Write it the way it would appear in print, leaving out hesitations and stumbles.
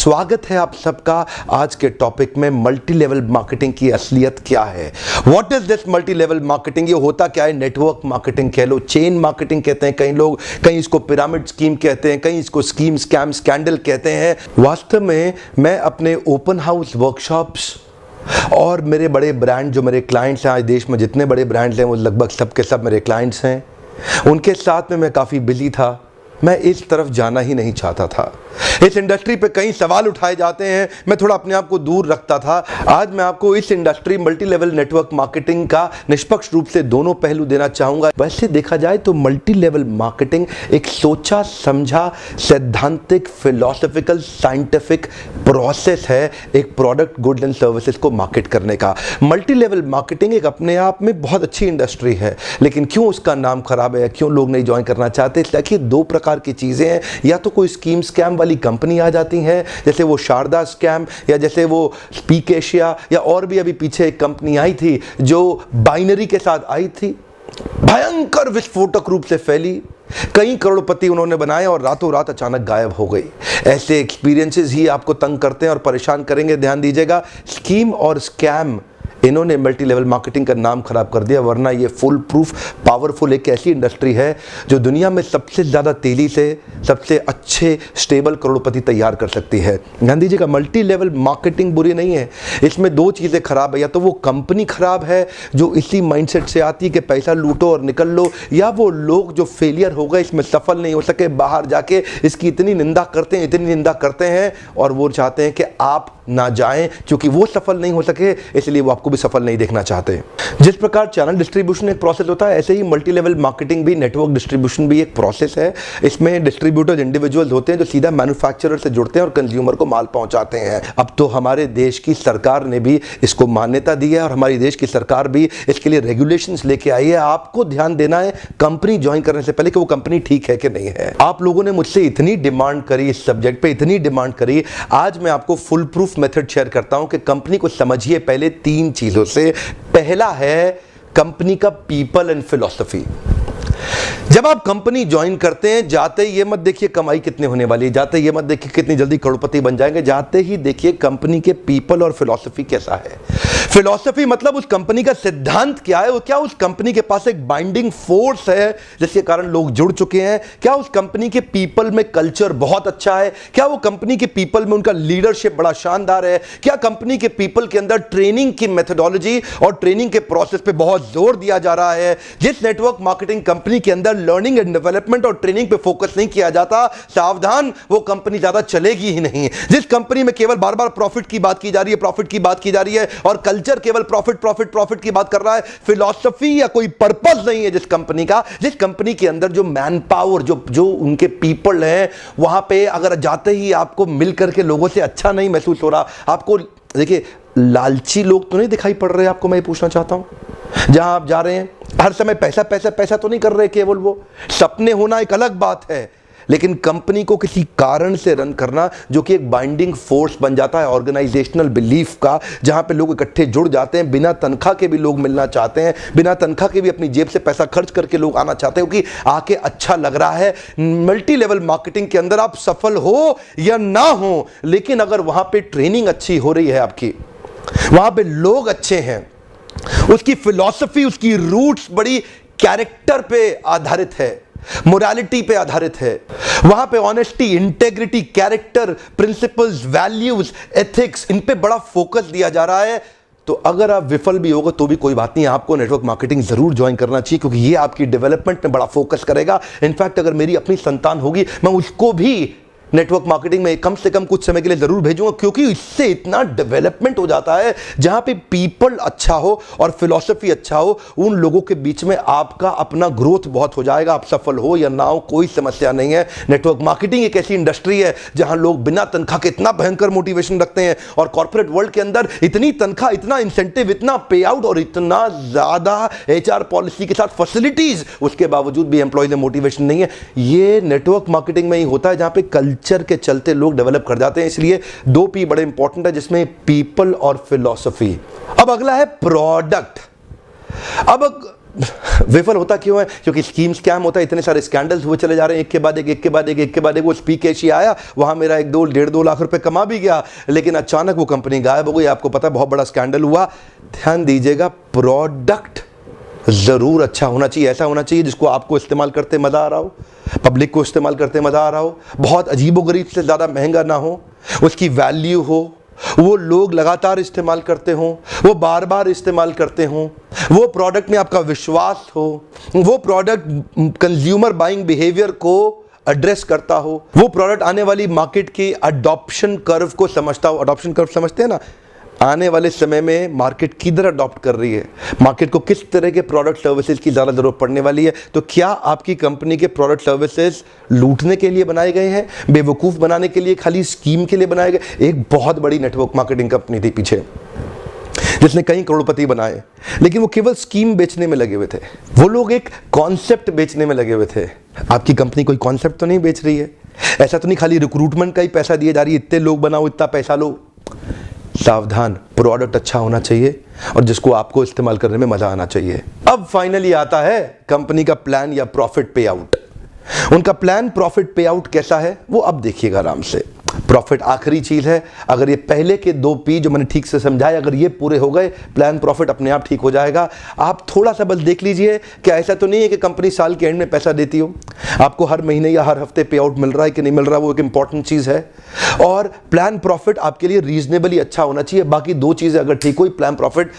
स्वागत है आप सबका आज के टॉपिक में मल्टी लेवल मार्केटिंग की असलियत क्या है। What is this multi level marketing? ये होता क्या है? नेटवर्क मार्केटिंग कह लो, चेन मार्केटिंग कहते हैं कई लोग, कहीं इसको पिरामिड स्कीम कहते हैं, कहीं इसको स्कीम स्कैम स्कैंडल कहते हैं। वास्तव में मैं अपने ओपन हाउस वर्कशॉप्स और मेरे बड़े ब्रांड जो मेरे क्लाइंट्स हैं, आज देश में जितने बड़े ब्रांड्स हैं वो लगभग सब के सब मेरे क्लाइंट्स हैं, उनके साथ में मैं काफ़ी बिजी था। मैं इस तरफ जाना ही नहीं चाहता था। इस इंडस्ट्री पे कई सवाल उठाए जाते हैं, मैं थोड़ा अपने आप को दूर रखता था। आज मैं आपको इस industry multi level network marketing का निष्पक्ष रूप से दोनों पहलू देना चाहूँगा। वैसे देखा जाए तो मल्टी लेवल मार्केटिंग एक सोचा समझा सैद्धांतिक फिलोसॉफिकल साइंटिफिक प्रोसेस है एक प्रोडक्ट गुड्स एंड सर्विसेज को मार्केट करने का। मल्टी लेवल मार्केटिंग एक अपने आप में बहुत अच्छी इंडस्ट्री है, लेकिन क्यों उसका नाम खराब है, क्यों लोग नहीं ज्वाइन करना चाहते? देखिए, दो प्रकार की चीजें हैं। या तो कोई स्कीम स्कैम वाली कंपनी आ जाती है, जैसे वो शारदा स्कैम, या जैसे वो स्पीक एशिया, या और भी अभी पीछे एक कंपनी आई थी जो बाइनरी के साथ आई थी, भयंकर विस्फोटक रूप से फैली, कई करोड़पति उन्होंने बनाए और रातों रात अचानक गायब हो गई। ऐसे एक्सपीरियंसेस ही आपको तंग करते हैं और परेशान करेंगे। ध्यान दीजिएगा, स्कीम और स्कैम इन्होंने मल्टी लेवल मार्केटिंग का नाम खराब कर दिया, वरना ये फुल प्रूफ पावरफुल एक ऐसी इंडस्ट्री है जो दुनिया में सबसे ज़्यादा तेजी से सबसे अच्छे स्टेबल करोड़पति तैयार कर सकती है। ध्यान दीजिएगा, मल्टी लेवल मार्केटिंग बुरी नहीं है, इसमें दो चीज़ें खराब है। या तो वो कंपनी खराब है जो इसी माइंडसेट से आती है कि पैसा लूटो और निकल लो, या वो लोग जो फेलियर हो गए, इसमें सफल नहीं हो सके, बाहर जाके इसकी इतनी निंदा करते हैं, इतनी निंदा करते हैं और वो चाहते हैं कि आप ना जाएं, क्योंकि वो सफल नहीं हो सके इसलिए वो आपको भी सफल नहीं देखना चाहते। जिस प्रकार चैनल डिस्ट्रीब्यूशन एक प्रोसेस होता है, ऐसे ही मल्टी लेवल मार्केटिंग भी, नेटवर्क डिस्ट्रीब्यूशन भी एक प्रोसेस है। इसमें डिस्ट्रीब्यूटर्स इंडिविजुअल्स होते हैं जो सीधा मैन्युफैक्चरर से जुड़ते हैं और कंज्यूमर को माल पहुंचाते हैं। अब तो हमारे देश की सरकार ने भी इसको मान्यता दी है और हमारी देश की सरकार भी इसके लिए रेगुलेशंस लेके आई है। आपको ध्यान देना है कंपनी ज्वाइन करने से पहले कि वो कंपनी ठीक है कि नहीं है। आप लोगों ने मुझसे इतनी डिमांड करी, इस सब्जेक्ट पे इतनी डिमांड करी, आज मैं आपको फुल प्रूफ मेथड शेयर करता हूं कि कंपनी को समझिए पहले तीन चीजों से। पहला है कंपनी का पीपल एंड फिलॉसफी। जब आप कंपनी ज्वाइन करते हैं, जाते ही ये मत देखिए कमाई कितने होने वाली है, जाते ही ये मत देखिए कितनी जल्दी करोड़पति बन जाएंगे, जाते ही देखिए कंपनी के पीपल और फिलॉसफी कैसा है। फिलॉसफी मतलब उस कंपनी का सिद्धांत क्या है, क्या उस कंपनी के पास एक बाइंडिंग फोर्स है जिसके कारण लोग जुड़ चुके हैं, क्या उस कंपनी के पीपल में कल्चर बहुत अच्छा है, क्या वो कंपनी के पीपल में उनका लीडरशिप बड़ा शानदार है, क्या कंपनी के पीपल के अंदर ट्रेनिंग की मेथोडोलॉजी और ट्रेनिंग के प्रोसेस पे बहुत जोर दिया जा रहा है। जिस नेटवर्क मार्केटिंग कंपनी के अंदर लर्निंग एंड डेवलपमेंट और ट्रेनिंग पे फोकस नहीं किया जाता, सावधान, वो कंपनी ज्यादा चलेगी ही नहीं। जिस कंपनी में केवल बार बार प्रॉफिट की बात की जा रही है, प्रॉफिट की बात की जा रही है और कल्चर केवल प्रॉफिट प्रॉफिट प्रॉफिट की बात कर रहा है, फिलॉसफी या कोई पर्पस नहीं है जिस कंपनी का, जिस कंपनी के अंदर जो मैन पावर, जो उनके पीपल हैं, वहां पे अगर जाते ही आपको मिल करके लोगों से अच्छा नहीं महसूस हो रहा, आपको देखिए लालची लोग तो नहीं दिखाई पड़ रहे आपको, मैं ये पूछना चाहता हूं। जहां आप जा रहे हैं हर समय पैसा पैसा पैसा तो नहीं कर रहे केवल, वो सपने होना एक अलग बात है, लेकिन कंपनी को किसी कारण से रन करना जो कि एक बाइंडिंग फोर्स बन जाता है ऑर्गेनाइजेशनल बिलीफ का, जहां पे लोग इकट्ठे जुड़ जाते हैं, बिना तनख्वाह के भी लोग मिलना चाहते हैं, बिना तनख्वाह के भी अपनी जेब से पैसा खर्च करके लोग आना चाहते हैं क्योंकि आके अच्छा लग रहा है। मल्टी लेवल मार्केटिंग के अंदर आप सफल हो या ना हो, लेकिन अगर वहां पे ट्रेनिंग अच्छी हो रही है आपकी, वहां पे लोग अच्छे हैं, उसकी फिलॉसफी, उसकी रूट्स बड़ी कैरेक्टर पे आधारित है, मोरालिटी पे आधारित है, वहां पे honesty, integrity, character, principles, values, ethics, इन पे बड़ा फोकस दिया जा रहा है, तो अगर आप विफल भी होगा तो भी कोई बात नहीं, आपको नेटवर्क मार्केटिंग जरूर ज्वाइन करना चाहिए क्योंकि ये आपकी डेवलपमेंट में बड़ा फोकस करेगा। इनफैक्ट अगर मेरी अपनी संतान होगी, मैं उसको भी नेटवर्क मार्केटिंग में कम से कम कुछ समय के लिए जरूर भेजूंगा, क्योंकि इससे इतना डेवलपमेंट हो जाता है जहां पे पीपल अच्छा हो और फिलॉसफी अच्छा हो, उन लोगों के बीच में आपका अपना ग्रोथ बहुत हो जाएगा। आप सफल हो या ना हो कोई समस्या नहीं है। नेटवर्क मार्केटिंग एक ऐसी इंडस्ट्री है जहां लोग बिना तनख्वाह के इतना भयंकर मोटिवेशन रखते हैं और कॉर्पोरेट वर्ल्ड के अंदर इतनी तनख्वाह, इतना इंसेंटिव, इतना पे आउट और इतना ज्यादा HR पॉलिसी के साथ फैसिलिटीज, उसके बावजूद भी एम्प्लॉय में मोटिवेशन नहीं है। ये नेटवर्क मार्केटिंग में ही होता है जहां पे कल्चर के चलते लोग डेवलप कर जाते हैं। इसलिए 2 P बड़े इंपॉर्टेंट है, जिसमें पीपल और फिलॉसफी। अब अगला है प्रोडक्ट। अब विफल होता क्यों है? क्योंकि स्कीम स्कैम होता है, इतने सारे स्कैंडल्स हुए चले जा रहे हैं, एक के बाद एक, एक के बाद एक, एक के बाद एक। वो स्पीक एशिया आया, वहां मेरा 1-2 लाख रुपए कमा भी गया, लेकिन अचानक वो कंपनी गायब हो गई। आपको पता है बहुत बड़ा स्कैंडल हुआ। ध्यान दीजिएगा, प्रोडक्ट जरूर अच्छा होना चाहिए, ऐसा होना चाहिए जिसको आपको इस्तेमाल करते मजा आ रहा हो, पब्लिक को इस्तेमाल करते मजा आ रहा हो, बहुत अजीबोगरीब से ज्यादा महंगा ना हो, उसकी वैल्यू हो, वो लोग लगातार इस्तेमाल करते हों, वो बार बार इस्तेमाल करते हों, वो प्रोडक्ट में आपका विश्वास हो, वो प्रोडक्ट कंज्यूमर बाइंग बिहेवियर को एड्रेस करता हो, वो प्रोडक्ट आने वाली मार्केट की अडॉप्शन कर्व को समझता हो। अडॉप्शन कर्व समझते हैं ना, आने वाले समय में मार्केट किधर अडॉप्ट कर रही है, मार्केट को किस तरह के प्रोडक्ट सर्विसेज की ज़्यादा ज़रूरत पड़ने वाली है। तो क्या आपकी कंपनी के प्रोडक्ट सर्विसेज लूटने के लिए बनाए गए हैं, बेवकूफ़ बनाने के लिए, खाली स्कीम के लिए बनाए गए? एक बहुत बड़ी नेटवर्क मार्केटिंग कंपनी थी पीछे जिसने कई करोड़पति बनाए, लेकिन वो केवल स्कीम बेचने में लगे हुए थे। वो लोग एक कॉन्सेप्ट बेचने में लगे हुए थे। आपकी कंपनी कोई कॉन्सेप्ट तो नहीं बेच रही है, ऐसा तो नहीं खाली रिक्रूटमेंट का ही पैसा दिए जा रही है, इतने लोग बनाओ, इतना पैसा लो। सावधान, प्रोडक्ट अच्छा होना चाहिए और जिसको आपको इस्तेमाल करने में मजा आना चाहिए। अब फाइनली आता है कंपनी का प्लान या प्रॉफिट पे आउट। उनका प्लान प्रॉफिट पे आउट कैसा है वो अब देखिएगा आराम से। प्रॉफिट आखिरी चीज है। अगर ये पहले के 2 P जो मैंने ठीक से समझाए, अगर ये पूरे हो गए, प्लान प्रॉफिट अपने आप ठीक हो जाएगा। आप थोड़ा सा बस देख लीजिए कि ऐसा तो नहीं है कि कंपनी साल के एंड में पैसा देती हो, आपको हर महीने या हर हफ्ते पे आउट मिल रहा है कि नहीं मिल रहा, वो एक इंपॉर्टेंट चीज है। और प्लान प्रॉफिट आपके लिए रीजनेबली अच्छा होना चाहिए। बाकी 2 चीजें अगर ठीक हुई, प्लान प्रॉफिट